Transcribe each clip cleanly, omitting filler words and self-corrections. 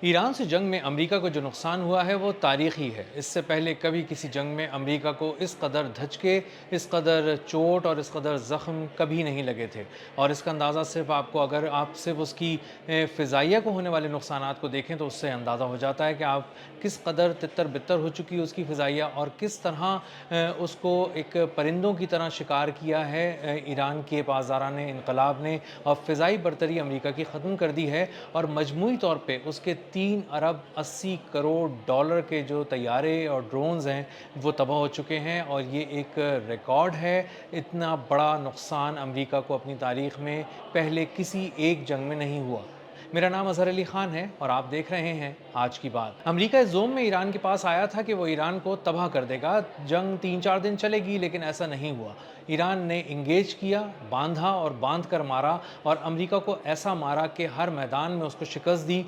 Iran से जंग में अमेरिका को जो नुकसान हुआ है वो तारीखी है। इससे पहले कभी किसी जंग में अमेरिका को इस कदर धचके, इस कदर चोट और इस कदर ज़ख्म कभी नहीं लगे थे। और इसका अंदाज़ा सिर्फ आपको, अगर आप सिर्फ उसकी फ़िज़ाइया को होने वाले नुकसानात को देखें तो उससे अंदाज़ा हो जाता है कि आप किस कदर तितर बितर हो चुकी है उसकी फ़िज़ाइया, और किस तरह उसको एक परिंदों की तरह शिकार किया है ईरान के पासदारान इनकलाब ने, और फ़िज़ाई बरतरी अमेरिका की ख़त्म कर दी है। और मजमूई तौर पे उसके 3 अरब 80 करोड़ डॉलर के जो तैयारे और ड्रोन्स हैं वो तबाह हो चुके हैं, और ये एक रिकॉर्ड है। इतना बड़ा नुकसान अमेरिका को अपनी तारीख में पहले किसी एक जंग में नहीं हुआ। मेरा नाम अज़हर अली ख़ान है और आप देख रहे हैं आज की बात। अमेरिका इस ज़ोन में ईरान के पास आया था कि वो ईरान को तबाह कर देगा। जंग 3-4 दिन चलेगी, लेकिन ऐसा नहीं हुआ। ईरान ने इंगेज किया, बांधा और बांध कर मारा, और अमेरिका को ऐसा मारा कि हर मैदान में उसको शिकस्त दी।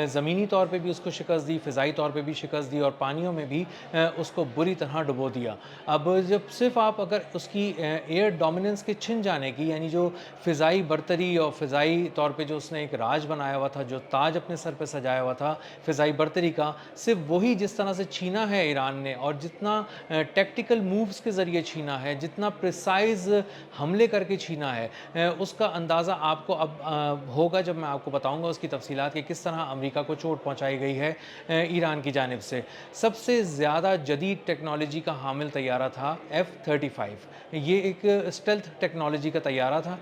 ज़मीनी तौर पे भी उसको शिकस्त दी, फ़िज़ाई तौर पे भी शिकस्त दी, और पानियों में भी उसको बुरी तरह डुबो दिया। अब जब सिर्फ आप अगर उसकी एयर डोमिनेंस के छिन जाने की, यानी जो फ़िज़ाई बरतरी और फ़िज़ाई तौर पे जो उसने एक राज बनाया हुआ था, जो ताज अपने सर पे सजाया हुआ था फ़िज़ाई बरतरी का, सिर्फ वही जिस तरह से छीना है ईरान ने, और जितना टैक्टिकल मूव्स के ज़रिए छीना है, जितना प्रिसाइज़ हमले करके छीना है, उसका अंदाज़ा आपको अब होगा जब मैं आपको बताऊंगा उसकी तफसीलात कि किस तरह अमेरिका को चोट पहुंचाई गई है ईरान की जानिब से। सबसे ज़्यादा जदीद टेक्नोलॉजी का हामिल तैयारा था F-35। ये एक स्टेल्थ टेक्नोलॉजी का तैयारा था।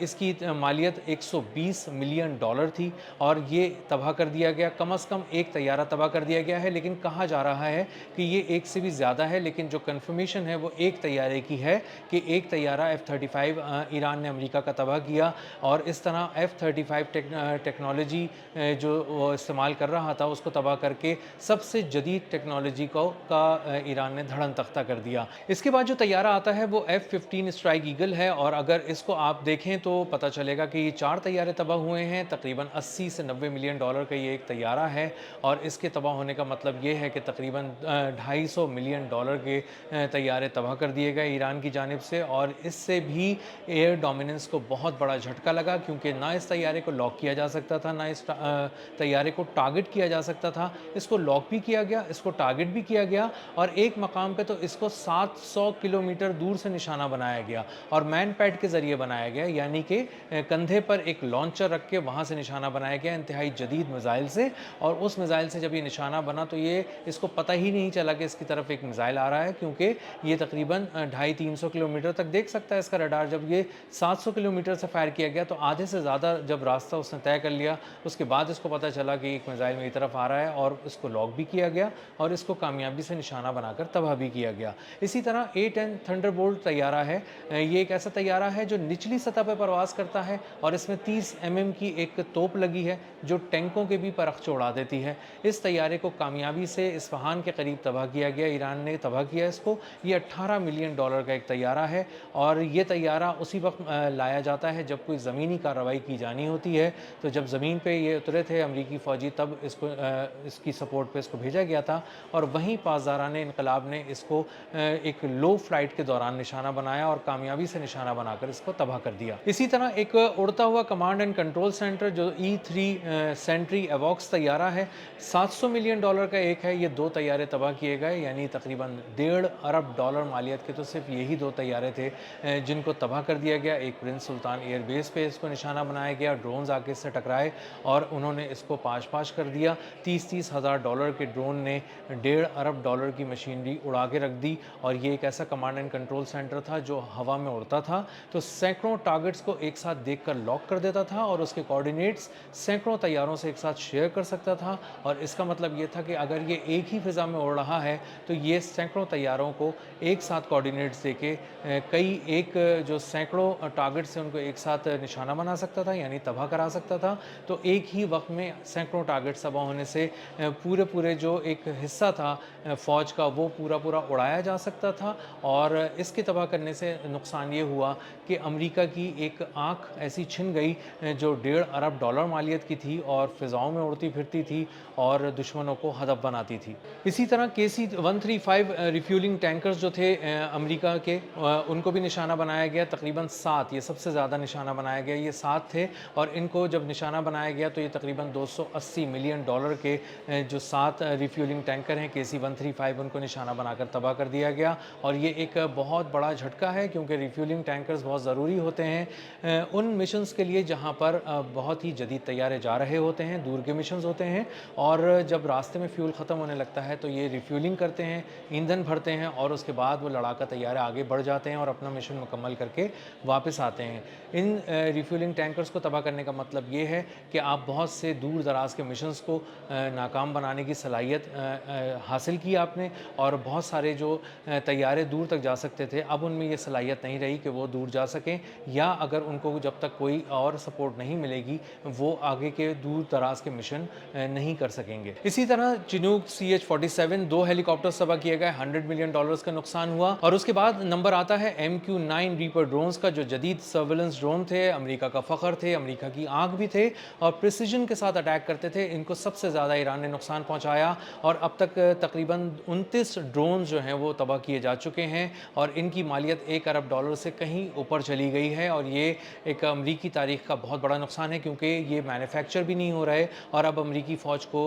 इसकी मालियत 120 मिलियन डॉलर थी, और ये तबाह कर दिया गया। कम से कम एक तैयारा तबाह कर दिया गया है, लेकिन कहा जा रहा है कि ये एक से भी ज़्यादा है। लेकिन जो कन्फर्मेशन है वो एक तैयारे की है कि एक तैयारा F-35 ईरान ने अमेरिका का तबाह किया। और इस तरह F-35 टेक्नोलॉजी जो वो इस्तेमाल कर रहा था उसको तबाह करके सबसे जदीद टेक्नोलॉजी का ईरान ने धड़न तख्ता कर दिया। इसके बाद जो तैयारा आता है वो F-15 स्ट्राइक ईगल है, और अगर इसको आप देखें तो पता चलेगा कि ये 4 तैयारे तबाह हुए हैं। तकरीबन 80 से 90 मिलियन डॉलर का ये एक तैयारा है, और इसके तबाह होने का मतलब ये है कि तकरीबन 250 मिलियन डॉलर के तैयारे तबाह कर दिए गए ईरान की जानिब से। और इससे भी एयर डोमिनेंस को बहुत बड़ा झटका लगा, क्योंकि ना इस तैयारे को लॉक किया जा सकता था, ना इस तैयारे को टारगेट किया जा सकता था। इसको लॉक भी किया गया, इसको टारगेट भी किया गया, और एक मकाम पे तो इसको 700 किलोमीटर दूर से निशाना बनाया गया, और मैन पैड के ज़रिए बनाया गया, यानी कि कंधे पर एक लॉन्चर रख के वहाँ से निशाना बनाया गया इंतहाई जदीद मिज़ाइल से। और उस मिज़ाइल से जब ये निशाना बना तो ये इसको पता ही नहीं चला कि इसकी तरफ एक मिज़ाइल आ रहा है, क्योंकि ये तकरीबन 250-300 किलोमीटर तक देख सकता है इसका रडार। जब ये 700 किलोमीटर से फायर किया गया तो आधे से ज़्यादा जब रास्ता उसने तय कर लिया, उसके बाद इसको पता चला कि एक मिज़ाइल मेरी तरफ आ रहा है, और इसको लॉक भी किया गया, और इसको कामयाबी से निशाना बनाकर तबाह भी किया गया। इसी तरह A-10 थंडरबोल्ट तैयारा है। ये एक ऐसा तैयारा है जो निचली सतह पर परवाज़ करता है, और इसमें 30 mm की एक तोप लगी है जो टैंकों के भी परखच उड़ा देती है। इस तैयारे को कामयाबी से इस्फहान के करीब तबाह किया गया, ईरान ने तबाह किया इसको। ये 18 मिलियन डॉलर का एक तैयारा है, और ये तैयारा उसी वक्त लाया जाता है जब कोई ज़मीनी कार्रवाई की जानी होती है। तो जब ज़मीन पे ये उतरे थे अमरीकी फ़ौजी, तब इसको इसकी सपोर्ट पे इसको भेजा गया था, और वहीं पासदारान इनकलाब ने इसको एक लो फ्लाइट के दौरान निशाना बनाया, और कामयाबी से निशाना बनाकर इसको तबाह कर दिया। इसी तरह एक उड़ता हुआ कमांड एंड कंट्रोल सेंटर जो E-3 सेंट्री एवॉक्स तैयारा है, 700 मिलियन डॉलर का एक है। ये 2 तैयारे तबाह किए गए, यानी तकरीबन 1.5 अरब डॉलर मालियत के तो सिर्फ यही 2 तैयारे थे जिनको तबाह कर दिया गया। एक प्रिंस सुल्तान एयरबेस पे इसको निशाना बनाया गया, ड्रोन्स आके इससे टकराए और उन्होंने इसको पाश-पाश कर दिया। 30-30 हज़ार डॉलर के ड्रोन ने 1.5 अरब डॉलर की मशीनरी उड़ा के रख दी, और ये एक ऐसा कमांड एंड कंट्रोल सेंटर था जो हवा में उड़ता था, तो सैकड़ों टारगेट्स को एक साथ देखकर लॉक कर देता था, और उसके कोऑर्डिनेट्स सैकड़ों तैयारों से एक साथ शेयर कर सकता था। और इसका मतलब ये था कि अगर ये एक ही फ़िज़ा में उड़ रहा है तो ये सैकड़ों तैयारों को एक साथ कोऑर्डिनेट्स देके कई एक जो सैकड़ों टारगेट्स हैं उनको एक साथ निशाना बना सकता था, यानी तबाह करा सकता था। तो एक ही वक्त में सैकड़ों टारगेट्स तबाह होने से पूरे जो एक हिस्सा था फ़ौज का, वो पूरा उड़ाया जा सकता था। और इसके तबाह करने से नुकसान ये हुआ कि अमेरिका की एक आँख ऐसी छिन गई जो 1.5 अरब डॉलर मालियत की थी, और फ़िज़ाओं में उड़ती फिरती थी, और दुश्मनों को हदफ बनाती थी। इसी तरह KC-135 रिफ्यूलिंग टैंकर्स जो थे अमेरिका के, ان کو بھی نشانہ بنایا گیا، تقریباً 7، یہ سب سے زیادہ نشانہ بنایا گیا، یہ 7 تھے، اور ان کو جب نشانہ بنایا گیا تو یہ تقریباً $280 ملین کے جو 7 ریفیولنگ ٹینکر ہیں KC-135 ان کو نشانہ بنا کر تباہ کر دیا گیا۔ اور یہ ایک بہت بڑا جھٹکا ہے، کیونکہ ریفیولنگ ٹینکرز بہت ضروری ہوتے ہیں ان مشنز کے لیے جہاں پر بہت ہی جدید طیارے جا رہے ہوتے ہیں، دور کے مشنز ہوتے ہیں، اور جب راستے میں فیول ختم ہونے لگتا ہے تو یہ ریفیولنگ کرتے ہیں، ایندھن بھرتے ہیں، اور اس کے بعد وہ لڑاکا طیارے آگے بڑھ جاتے ہیں اور اپنا مشن مکمل کر کے واپس آتے ہیں۔ ان ریفیولنگ ٹینکرز کو تباہ کرنے کا مطلب یہ ہے کہ آپ بہت سے دور دراز کے مشنز کو ناکام بنانے کی صلاحیت حاصل کی آپ نے، اور بہت سارے جو طیارے دور تک جا سکتے تھے اب ان میں یہ صلاحیت نہیں رہی کہ وہ دور جا سکیں، یا اگر ان کو جب تک کوئی اور سپورٹ نہیں ملے گی وہ آگے کے دور دراز کے مشن نہیں کر سکیں گے۔ اسی طرح چنوک CH-47 2 ہیلی کاپٹرز تباہ کیے گئے، $100 ملین کا نقصان ہوا۔ اور اس کے بعد نمبر آتا ہے MQ-9 ریپر ڈرونز کا، جو جدید سرویلنس ڈرون تھے، امریکہ کا فخر تھے، امریکہ کی آنکھ بھی تھے، اور پریسیجن کے ساتھ اٹیک کرتے تھے۔ ان کو سب سے زیادہ ایران نے نقصان پہنچایا، اور اب تک تقریباً 29 ڈرونز جو ہیں وہ تباہ کیے جا چکے ہیں، اور ان کی مالیت $1 ارب سے کہیں اوپر چلی گئی ہے، اور یہ ایک امریکی تاریخ کا بہت بڑا نقصان ہے، کیونکہ یہ مینوفیکچر بھی نہیں ہو رہے، اور اب امریکی فوج کو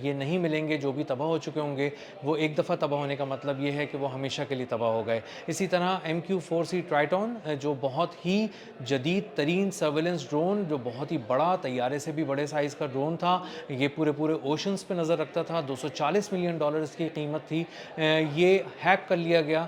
یہ نہیں ملیں گے جو بھی تباہ ہو چکے ہوں گے۔ وہ ایک دفعہ تباہ ہونے کا مطلب یہ ہے کہ وہ ہمیشہ کے لیے تباہ ہو گئے۔ اسی طرح MQ-4C ٹرائٹون، جو بہت ہی جدید ترین سرویلنس ڈرون، جو بہت ہی بڑا، طیارے سے بھی بڑے سائز کا ڈرون تھا، یہ پورے اوشنز پہ نظر رکھتا تھا، $240 ملین اس کی قیمت تھی، یہ ہیک کر لیا گیا۔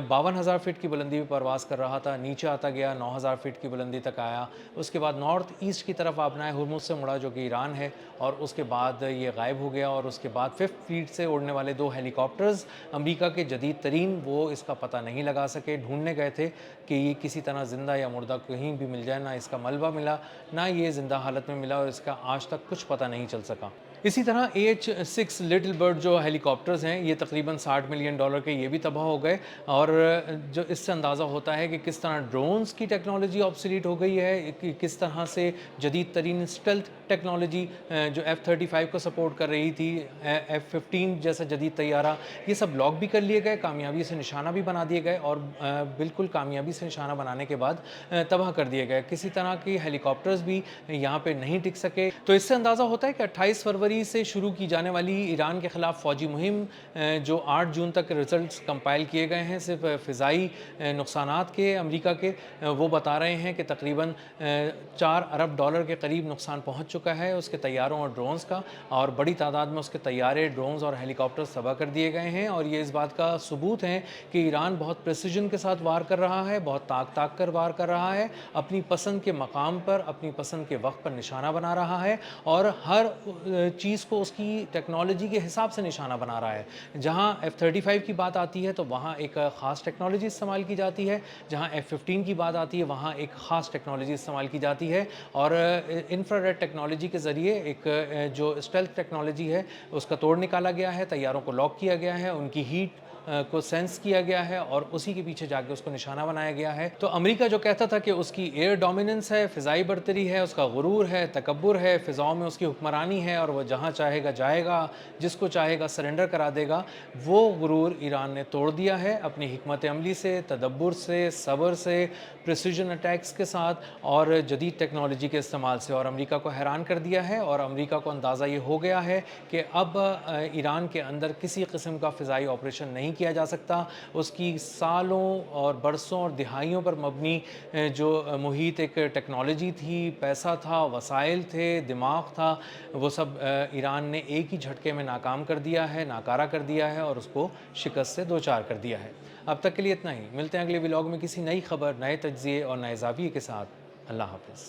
52,000 فٹ کی بلندی پہ پرواز کر رہا تھا، نیچے آتا گیا، 9,000 فٹ کی بلندی تک آیا، اس کے بعد نارتھ ایسٹ کی طرف آبنائے ہرمز سے مڑا، جو کہ ایران ہے، اور اس کے بعد یہ غائب ہو گیا۔ اور اس کے بعد 5th فلیٹ سے اڑنے والے 2 ہیلی کاپٹرز امریکہ کے جدید ترین، وہ اس کا پتہ نہیں لگا سکے، ڈھونڈنے گئے تھے کہ یہ کسی طرح زندہ یا مردہ کہیں بھی مل جائے، نہ اس کا ملبہ ملا، نہ یہ زندہ حالت میں ملا، اور اس کا آج تک کچھ پتہ نہیں چل سکا۔ اسی طرح AH-6 لٹل برڈ جو ہیلی کاپٹرز ہیں، یہ تقریباً $60 ملین کے، یہ بھی تباہ ہو گئے، اور جو اس سے اندازہ ہوتا ہے کہ کس طرح ڈرونز کی ٹیکنالوجی آبسلیٹ ہو گئی ہے، کس طرح سے جدید ترین اسٹیلتھ ٹیکنالوجی جو F-35 کو سپورٹ کر رہی تھی، F-15 جیسا جدید طیارہ، یہ سب لاک بھی کر لیے گئے، کامیابی سے نشانہ بھی بنا دیے گئے، اور بالکل کامیابی سے نشانہ بنانے کے بعد تباہ کر دیے گئے۔ کسی طرح کی ہیلی کاپٹرز بھی یہاں پہ نہیں ٹک سکے۔ تو اس سے اندازہ ہوتا ہے کہ 28 فروری سے شروع کی جانے والی ایران کے خلاف فوجی مہم، جو 8 جون تک ریزلٹس کمپائل کیے گئے ہیں صرف فضائی نقصانات کے امریکہ کے، وہ بتا رہے ہیں کہ تقریباً $4 ارب کے قریب نقصان پہنچ چکا ہے اس کے طیاروں اور ڈرونز کا، اور بڑی تعداد میں اس کے طیارے، ڈرونز اور ہیلی کاپٹرز تباہ کر دیے گئے ہیں۔ اور یہ اس بات کا ثبوت ہے کہ ایران بہت پریسیجن کے ساتھ وار کر رہا ہے، بہت تاک کر وار کر رہا ہے، اپنی پسند کے مقام پر، اپنی پسند کے وقت پر نشانہ بنا رہا ہے، اور ہر چیز کو اس کی ٹیکنالوجی کے حساب سے نشانہ بنا رہا ہے۔ جہاں F-35 کی بات آتی ہے تو وہاں ایک خاص ٹیکنالوجی استعمال کی جاتی ہے، جہاں F-15 کی بات آتی ہے وہاں ایک خاص ٹیکنالوجی استعمال کی جاتی ہے، اور انفراریڈ ٹیکنالوجی کے ذریعے ایک جو اسٹیلتھ ٹیکنالوجی ہے اس کا توڑ نکالا گیا ہے، طیاروں کو لاک کیا گیا ہے، ان کی ہیٹ کو سینس کیا گیا ہے، اور اسی کے پیچھے جا کے اس کو نشانہ بنایا گیا ہے۔ تو امریکہ جو کہتا تھا کہ اس کی ایئر ڈومیننس ہے، فضائی برتری ہے، اس کا غرور ہے، تکبر ہے، فضاؤں میں اس کی حکمرانی ہے، اور وہ جہاں چاہے گا جائے گا، جس کو چاہے گا سرنڈر کرا دے گا، وہ غرور ایران نے توڑ دیا ہے اپنی حکمت عملی سے، تدبر سے، صبر سے، پریسیجن اٹیکس کے ساتھ، اور جدید ٹیکنالوجی کے استعمال سے، اور امریکہ کو حیران کر دیا ہے۔ اور امریکہ کو اندازہ یہ ہو گیا ہے کہ اب ایران کے اندر کسی قسم کا فضائی آپریشن نہیں کیا جا سکتا، اس کی سالوں اور برسوں اور دہائیوں پر مبنی جو محیط ایک ٹیکنالوجی تھی، پیسہ تھا، وسائل تھے، دماغ تھا، وہ سب ایران نے ایک ہی جھٹکے میں ناکام کر دیا ہے، ناکارہ کر دیا ہے، اور اس کو شکست سے دوچار کر دیا ہے۔ اب تک کے لیے اتنا ہی، ملتے ہیں اگلے ولاگ میں کسی نئی خبر، نئے تجزیے اور نئے زاویے کے ساتھ۔ اللہ حافظ۔